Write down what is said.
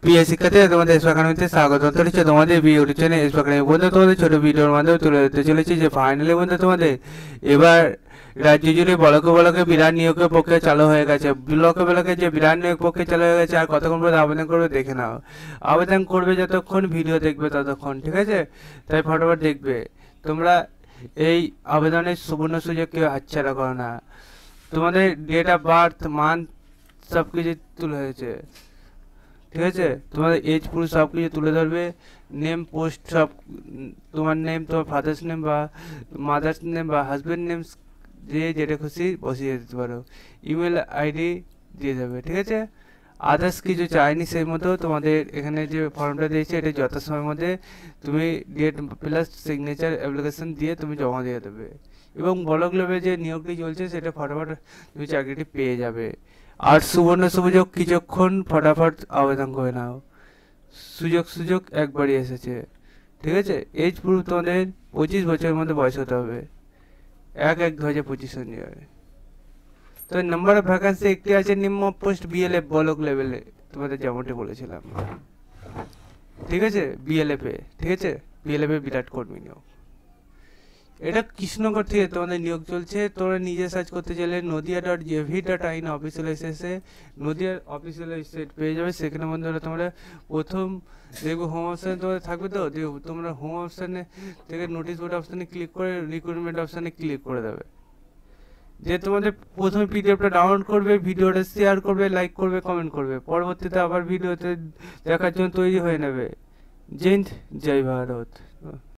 প্রিয় শিক্ষার্থী, তোমাদের এসব একাডেমিতে স্বাগত জানাচ্ছি। তোমাদের ইউটিউব চ্যানেল এসব একাডেমি বন্ধু তোমাদের ছোট ভিডিওর মাধ্যমে তুলে ধরতে চলেছি যে ফাইনালি বন্ধু তোমাদের এবার রাজ্য জুড়ে বলকে বলকে বিরাট নিয়োগের পক্ষে চালু হয়ে গেছে। ব্লকে ব্লকে যে বিরাট নিয়োগ পক্ষে চালু হয়ে গেছে, আর কতক্ষণ পরে আবেদন করবে দেখে নাও। আবেদন করবে যতক্ষণ ভিডিও দেখবে ততক্ষণ, ঠিক আছে? তাই ফটোফট দেখবে। তোমরা এই আবেদনের সুবর্ণ সুযোগ কেউ হাতছাড়া করো না। তোমাদের ডেট অফ বার্থ, মান্থ সব কিছু তুলে হয়েছে, ঠিক আছে? তোমাদের এজ পুরো সব কিছু তুলে ধরবে। নেম, পোস্ট সব, তোমার নেম, তোমার ফাদার্স নেম বা মাদার্স নেম বা হাজব্যান্ড নেম, যে যেটা খুশি বসিয়ে দিতে পারো। ইমেল আইডি দিয়ে দেবে, ঠিক আছে? আদার্স কিছু চাইনি সেই মতো। তোমাদের এখানে যে ফর্মটা দিয়েছে এটা যথাসময়ের মধ্যে তুমি ডেট প্লাস সিগনেচার অ্যাপ্লিকেশন দিয়ে তুমি জমা দিয়ে দেবে। এবং ব্লক লেভেলে যে নিয়োগটি চলছে সেটা ফটাফট তুমি চাকরিটি পেয়ে যাবে। আর সুবর্ণ সুযোগ কিছুক্ষণ ফটাফট আবেদন করে নাও। সুযোগ একবারই এসেছে, ঠিক আছে? এজ প্রুফ তোমাদের 25 বছরের মধ্যে বয়স হতে হবে। 1/1/2025 অনুযায়ী। তো নাম্বার অফ ভ্যাকান্সি একটি আছে, নিম্ন পোস্ট বিএলএফ ব্লক লেভেলে, তোমাদের যেমনটি বলেছিলাম, ঠিক আছে? বিএলএফ এ, ঠিক আছে? বিএলএফ এ বিরাট কর্মী নিয়োগ। এটা কৃষ্ণনগর থেকে তোমাদের নিয়োগ চলছে। তোমরা নিজে সার্চ করতে চাইলে নদিয়া.gv.in অফিসিয়াল এসেছে, নদিয়ার অফিসিয়াল ওয়েবসাইট পেয়ে যাবে। সেখানে বন্ধুরা তোমরা প্রথম দেখবে হোম অপশানে তোমাদের থাকবে, তো দেখো তোমরা হোম অপশানে থেকে নোটিশ বোর্ড অপশানে ক্লিক করে রিক্রুটমেন্ট অপশানে ক্লিক করে দেবে। যে তোমাদের প্রথমে পিডিএফটা ডাউনলোড করবে, ভিডিওটা শেয়ার করবে, লাইক করবে, কমেন্ট করবে। পরবর্তীতে আবার ভিডিওতে দেখার জন্য তৈরি হয়ে নেবে। জয় হিন্দ, জয় ভারত।